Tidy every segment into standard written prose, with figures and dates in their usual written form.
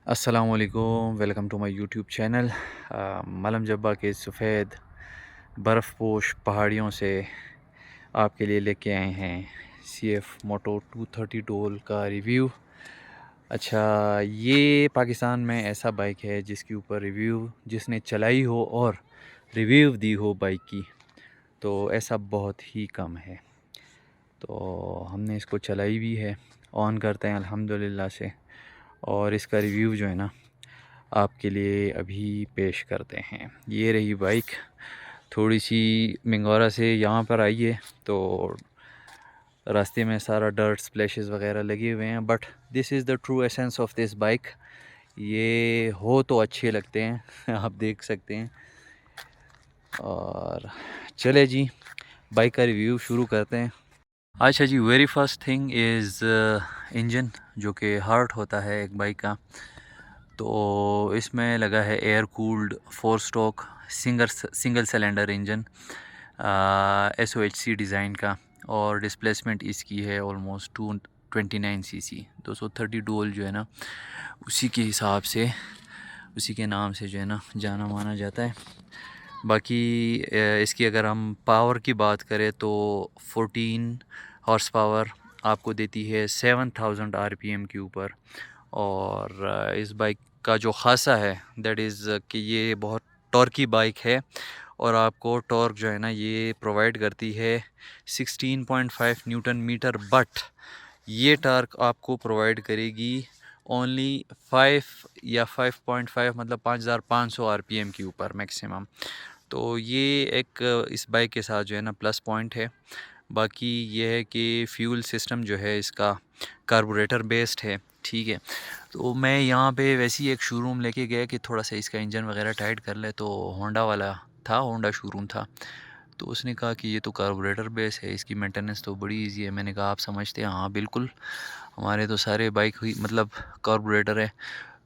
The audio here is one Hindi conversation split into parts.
अस्सलामुअलैकुम, welcome to my YouTube channel. मलम जब्बा के सफ़ेद बर्फ़पोश पहाड़ियों से आपके लिए लेके आए हैं CF मोटो 230 डोल का रिव्यू। अच्छा, ये पाकिस्तान में ऐसा बाइक है जिसके ऊपर रिव्यू जिसने चलाई हो और रिव्यू दी हो बाइक की, तो ऐसा बहुत ही कम है। तो हमने इसको चलाई भी है, ऑन करते हैं अल्हम्दुलिल्लाह से, और इसका रिव्यू जो है ना आपके लिए अभी पेश करते हैं। ये रही बाइक, थोड़ी सी मिंगौरा से यहाँ पर आई है तो रास्ते में सारा डर्ट स्प्लैशेस वगैरह लगे हुए हैं, but this is the true essence of this bike. ये हो तो अच्छे लगते हैं आप देख सकते हैं। और चले जी, बाइक का रिव्यू शुरू करते हैं। अच्छा जी, very first thing is engine, जो कि हार्ट होता है एक बाइक का। तो इसमें लगा है air cooled 4 stroke single cylinder engine, SOHC design का, और डिस्प्लेसमेंट इसकी है ऑलमोस्ट 229 cc। 230 डोल जो है ना, उसी के हिसाब से, उसी के नाम से जो है ना जाना माना जाता है। बाकी इसकी अगर हम पावर की बात करें तो 14 हॉर्स पावर आपको देती है 7000 RPM के ऊपर। और इस बाइक का जो ख़ासा है दैट इज़ कि ये बहुत टॉर्की बाइक है, और आपको टॉर्क जो है ना ये प्रोवाइड करती है 16.5 न्यूटन मीटर, बट ये टार्क आपको प्रोवाइड करेगी ओनली 5 या 5.5, मतलब 5500 RPM के ऊपर मैक्सिमम। तो ये एक इस बाइक के साथ जो है ना प्लस पॉइंट है। बाकी ये है कि फ्यूल सिस्टम जो है इसका कार्बोरेटर बेस्ड है, ठीक है। तो मैं यहाँ पे वैसे ही एक शोरूम लेके गया कि थोड़ा सा इसका इंजन वगैरह टाइट कर ले, तो होंडा वाला था, होंडा शोरूम था। तो उसने कहा कि ये तो कार्बोरेटर बेस है, इसकी मेंटेनेंस तो बड़ी इजी है। मैंने कहा आप समझते हैं? हाँ बिल्कुल, हमारे तो सारे बाइक ही मतलब कार्बोरेटर है।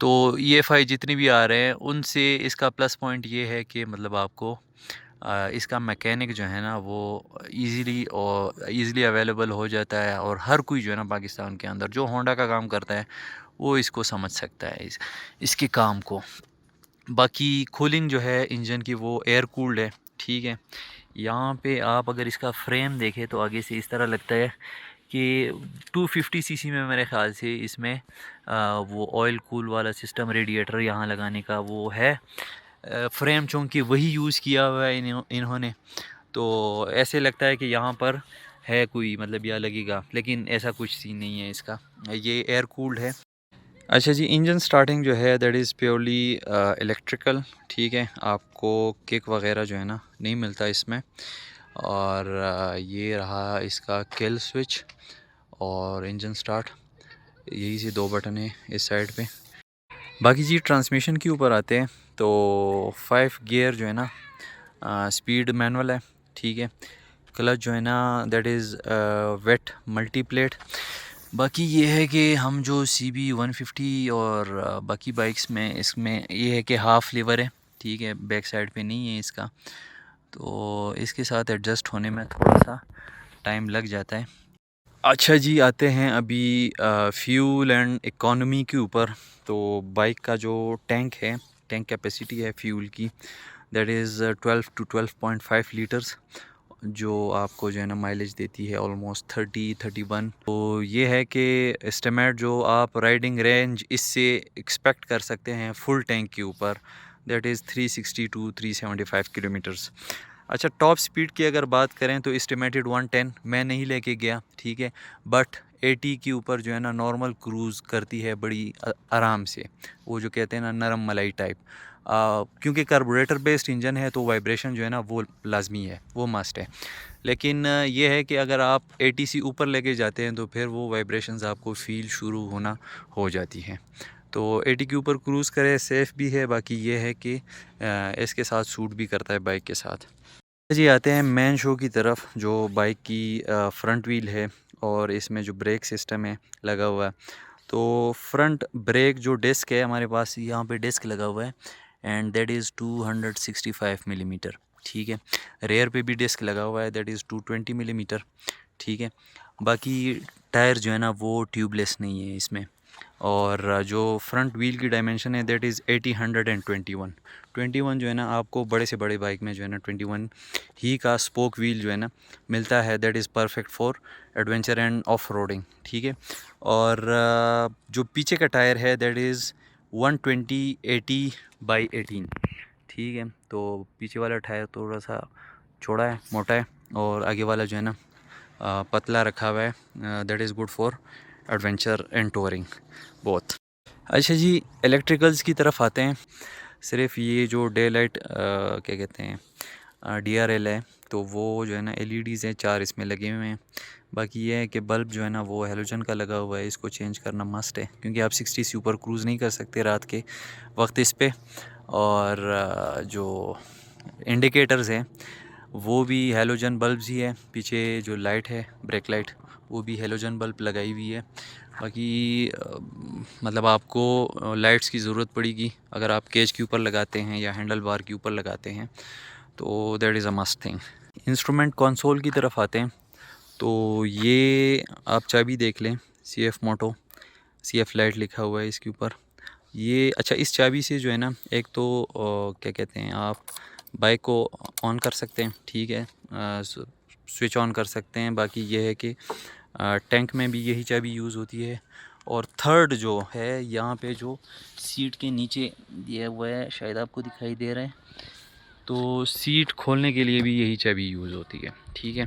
तो EFI जितने भी आ रहे हैं उनसे इसका प्लस पॉइंट ये है कि मतलब आपको इसका मैकेनिक जो है ना वो ईज़िली अवेलेबल हो जाता है, और हर कोई जो है ना पाकिस्तान के अंदर जो होंडा का काम करता है वो इसको समझ सकता है इसके काम को। बाकी कूलिंग जो है इंजन की वो एयर कूल्ड है, ठीक है। यहाँ पे आप अगर इसका फ्रेम देखें तो आगे से इस तरह लगता है कि 250 सीसी में मेरे ख्याल से इसमें वो ऑयल कूल वाला सिस्टम रेडिएटर यहाँ लगाने का वो है। फ्रेम चूँकि वही यूज़ किया हुआ है इन्होंने, तो ऐसे लगता है कि यहाँ पर है कोई मतलब या लगेगा, लेकिन ऐसा कुछ सीन नहीं है इसका। ये एयर कूल्ड है। अच्छा जी, इंजन स्टार्टिंग जो है दैट इज़ प्योरली इलेक्ट्रिकल, ठीक है। आपको किक वगैरह जो है ना नहीं मिलता इसमें। और ये रहा इसका किल स्विच और इंजन स्टार्ट, यही से दो बटन है इस साइड पे। बाकी जी ट्रांसमिशन के ऊपर आते हैं तो 5 गियर जो है ना स्पीड मैनुअल है, ठीक है। क्लच जो है ना that is wet multi plate. बाकी ये है कि हम जो CB 150 और बाकी बाइक्स में इसमें ये है कि हाफ़ लीवर है, ठीक है, बैक साइड पे नहीं है इसका। तो इसके साथ एडजस्ट होने में थोड़ा सा टाइम लग जाता है। अच्छा जी, आते हैं अभी फ्यूल एंड इकोनॉमी के ऊपर। तो बाइक का जो टैंक है, टैंक कैपेसिटी है फ्यूल की, दैट इज़ 12 टू 12.5 लीटर्स, जो आपको जो है ना माइलेज देती है ऑलमोस्ट 30-31। तो ये है कि एस्टिमेट जो आप राइडिंग रेंज इससे एक्सपेक्ट कर सकते हैं फुल टैंक के ऊपर, दैट इज़ 360 टू 375 किलोमीटर्स। अच्छा, टॉप स्पीड की अगर बात करें तो एस्टिमेटेड 110 मैं नहीं लेके गया, ठीक है, बट 80 के ऊपर जो है ना नॉर्मल क्रूज़ करती है बड़ी आराम से, वो जो कहते हैं ना नरम मलाई टाइप। क्योंकि कार्बोरेटर बेस्ड इंजन है तो वाइब्रेशन जो है ना वो लाजमी है, वो मस्ट है। लेकिन ये है कि अगर आप 80 से ऊपर लेके जाते हैं तो फिर वो वाइब्रेशंस आपको फील शुरू होना हो जाती हैं। तो 80 के ऊपर क्रूज़ करें, सेफ़ भी है। बाकी ये है कि इसके साथ सूट भी करता है बाइक के साथ। जी, आते हैं मेन शो की तरफ, जो बाइक की फ्रंट व्हील है और इसमें जो ब्रेक सिस्टम है लगा हुआ है। तो फ्रंट ब्रेक जो डिस्क है हमारे पास यहाँ पे डिस्क लगा हुआ है, एंड दैट इज़ 265 मिलीमीटर, ठीक है। रेयर पे भी डिस्क लगा हुआ है, दैट इज़ 220 मिलीमीटर, ठीक है। बाकी टायर जो है ना वो ट्यूबलेस नहीं है इसमें। और जो फ्रंट व्हील की डायमेंशन है दैट इज़ 80 100 एंड 21 जो है ना आपको बड़े से बड़े बाइक में जो है ना 21 ही का स्पोक व्हील जो है ना मिलता है, that is perfect for adventure end off roading, ठीक है। और जो पीछे का टायर है दैट इज़ 120/80 ठीक है। तो पीछे वाला टायर थोड़ा सा छोटा है, मोटा है, और आगे वाला जो है ना पतला रखा हुआ है, that is good for adventure and touring both. अच्छा जी, इलेक्ट्रिकल्स की तरफ आते हैं। सिर्फ ये जो डे लाइट क्या कहते हैं DRL है, तो वो जो है ना LEDs हैं 4 इसमें लगे हुए हैं। बाकी ये है कि बल्ब जो है ना वो हेलोजन का लगा हुआ है, इसको चेंज करना मस्ट है क्योंकि आप 60 से ऊपर क्रूज़ नहीं कर सकते रात के वक्त इस पे। और जो इंडिकेटर्स हैं वो भी हेलोजन बल्ब्स ही है। पीछे जो लाइट है ब्रेक लाइट वो भी हेलोजन बल्ब लगाई हुई है। बाकी मतलब आपको लाइट्स की ज़रूरत पड़ेगी अगर आप केज के ऊपर लगाते हैं या हैंडल बार के ऊपर लगाते हैं, तो that is a must thing. Instrument console की तरफ आते हैं, तो ये आप चाबी देख लें, CF मोटो, CF लाइट लिखा हुआ है इसके ऊपर। ये अच्छा, इस चाबी से जो है ना एक तो क्या कहते हैं आप बाइक को ऑन कर सकते हैं, ठीक है, स्विच ऑन कर सकते हैं। बाकी ये है कि टैंक में भी यही चाबी यूज़ होती है। और थर्ड जो है यहाँ पे जो सीट के नीचे दिया हुआ है, शायद आपको दिखाई दे रहा है, तो सीट खोलने के लिए भी यही चाबी यूज़ होती है, ठीक है।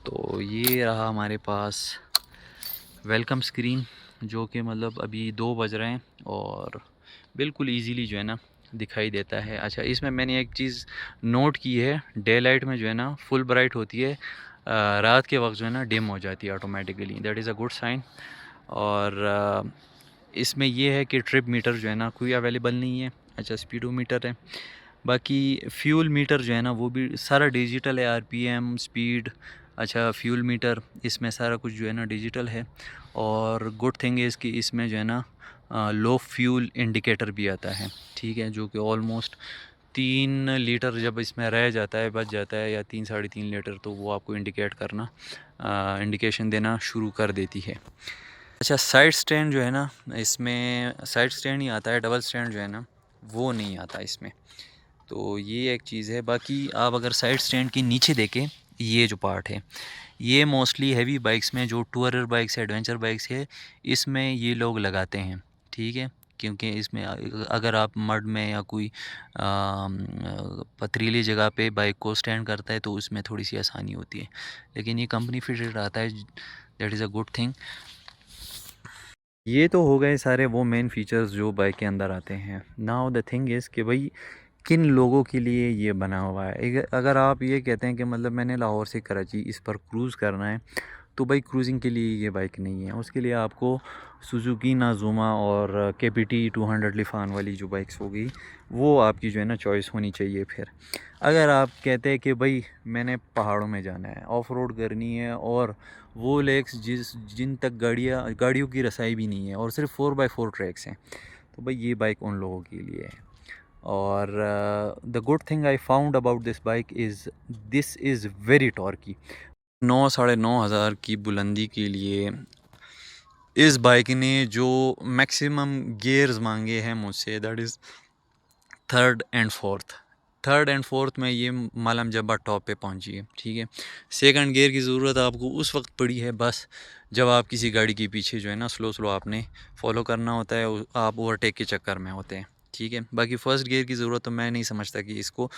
तो ये रहा हमारे पास वेलकम स्क्रीन, जो कि मतलब अभी 2 बज रहे हैं और बिल्कुल इजीली जो है ना दिखाई देता है। अच्छा, इसमें मैंने एक चीज़ नोट की है, डे लाइट में जो है ना फुल ब्राइट होती है, रात के वक्त जो है ना डिम हो जाती है automatically, that is a good sign. और इसमें ये है कि ट्रिप मीटर जो है ना कोई अवेलेबल नहीं है। अच्छा, स्पीडोमीटर है। बाकी फ्यूल मीटर जो है ना वो भी सारा डिजिटल है, RPM, स्पीड, अच्छा फ्यूल मीटर, इसमें सारा कुछ जो है ना डिजिटल है। और गुड थिंग है इसकी, इसमें जो है ना लो फ्यूल इंडिकेटर भी आता है, ठीक है, जो कि ऑलमोस्ट 3 लीटर जब इसमें रह जाता है, बच जाता है, या 3 साढ़े 3 लीटर, तो वो आपको इंडिकेट करना इंडिकेशन देना शुरू कर देती है। अच्छा, साइड स्टैंड जो है ना, इसमें साइड स्टैंड ही आता है, डबल स्टैंड जो है ना वो नहीं आता इसमें, तो ये एक चीज़ है। बाकी आप अगर साइड स्टैंड के नीचे देखें, ये जो पार्ट है ये मोस्टली हैवी बाइक्स में, जो टूरर बाइक्स है, एडवेंचर बाइक्स है, इसमें ये लोग लगाते हैं, ठीक है। क्योंकि इसमें अगर आप मड में या कोई पथरीली जगह पे बाइक को स्टैंड करता है तो उसमें थोड़ी सी आसानी होती है, लेकिन ये कंपनी फिटेड आता है, that is a good thing. ये तो हो गए सारे वो मेन फीचर्स जो बाइक के अंदर आते हैं। नाउ द थिंग इज़ कि भाई किन लोगों के लिए ये बना हुआ है। अगर आप ये कहते हैं कि मतलब मैंने लाहौर से कराची इस पर क्रूज़ करना है, तो भाई क्रूज़िंग के लिए ये बाइक नहीं है। उसके लिए आपको सुजुकी नाजुमा और KPT 200 लिफान वाली जो बाइक्स होगी वो आपकी जो है ना चॉइस होनी चाहिए। फिर अगर आप कहते हैं कि भाई मैंने पहाड़ों में जाना है, ऑफ रोड करनी है, और वो लेक्स जिन तक गाड़ियों की रसाई भी नहीं है, और सिर्फ 4x4 ट्रैक्स हैं, तो भाई ये बाइक उन लोगों के लिए है। और the good thing I found about this bike is this is very torquey. 9 साढ़े 9 हज़ार की बुलंदी के लिए इस बाइक ने जो मैक्सिमम गियर्स मांगे हैं मुझसे, that is third and fourth में ये मालम जब्बा टॉप पे पहुंची है, ठीक है। सेकंड गियर की ज़रूरत आपको उस वक्त पड़ी है बस जब आप किसी गाड़ी के पीछे जो है ना स्लो स्लो आपने फॉलो करना होता है, आप ओवरटेक के चक्कर में होते हैं, ठीक है। बाकी फ़र्स्ट गियर की ज़रूरत तो मैं नहीं समझता कि इसको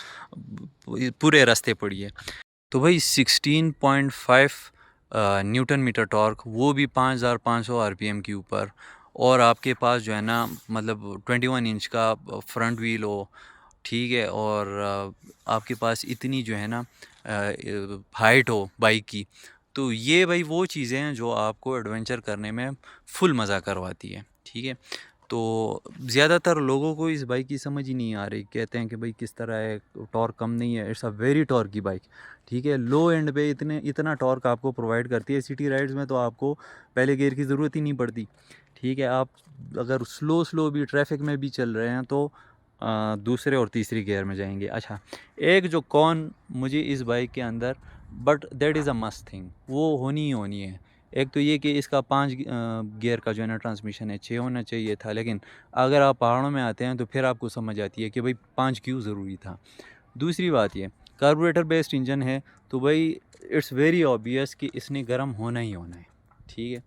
पूरे रास्ते पड़ी है। तो भाई 16.5 न्यूटन मीटर टॉर्क, वो भी 5500 RPM के ऊपर, और आपके पास जो है ना मतलब 21 इंच का फ्रंट व्हील हो, ठीक है, और आपके पास इतनी जो है ना हाइट हो बाइक की, तो ये भाई वो चीज़ें हैं जो आपको एडवेंचर करने में फुल मज़ा करवाती है, ठीक है। तो ज़्यादातर लोगों को इस बाइक की समझ ही नहीं आ रही, कहते हैं कि भाई किस तरह है, टॉर्क कम नहीं है, इट्स अ वेरी टॉर्क की बाइक, ठीक है। लो एंड पे इतना टॉर्क आपको प्रोवाइड करती है। सिटी राइड्स में तो आपको पहले गियर की ज़रूरत ही नहीं पड़ती, ठीक है। आप अगर स्लो स्लो भी ट्रैफिक में भी चल रहे हैं तो दूसरे और तीसरी गियर में जाएंगे। अच्छा, एक जो कौन मुझे इस बाइक के अंदर, but that is a must thing, वो होनी ही होनी है, एक तो ये कि इसका 5 गियर का जो है ना ट्रांसमिशन है, 6 होना चाहिए था, लेकिन अगर आप पहाड़ों में आते हैं तो फिर आपको समझ आती है कि भाई 5 क्यों ज़रूरी था। दूसरी बात ये, कार्बोरेटर बेस्ड इंजन है तो भाई इट्स वेरी ऑब्वियस कि इसने गर्म होना ही होना है, ठीक है।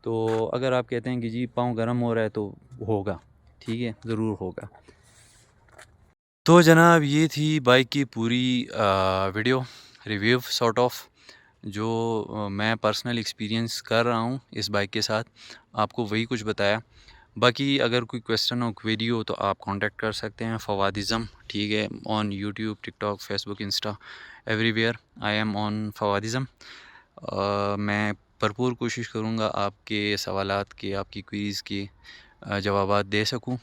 तो अगर आप कहते हैं कि जी पाँव गर्म हो रहा है तो होगा, ठीक है, ज़रूर होगा। तो जनाब ये थी बाइक की पूरी वीडियो रिव्यू सॉर्ट ऑफ, जो मैं पर्सनल एक्सपीरियंस कर रहा हूँ इस बाइक के साथ, आपको वही कुछ बताया। बाकी अगर कोई क्वेश्चन और क्वेरी हो तो आप कांटेक्ट कर सकते हैं फवादिज़म, ठीक है, on YouTube, TikTok, Facebook, Insta, everywhere I am on Fawadism. मैं भरपूर कोशिश करूँगा आपके सवालात के, आपकी क्वेरीज़ के जवाबात दे सकूँ।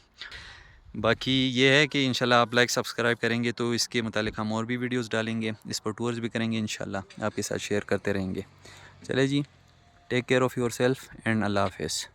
बाकी ये है कि इंशाल्लाह आप लाइक सब्सक्राइब करेंगे तो इसके मुतालिक हम और भी वीडियोस डालेंगे, इस पर टूर्स भी करेंगे, इंशाल्लाह आपके साथ शेयर करते रहेंगे। चले जी, take care of yourself and अल्लाह हाफ़िज़।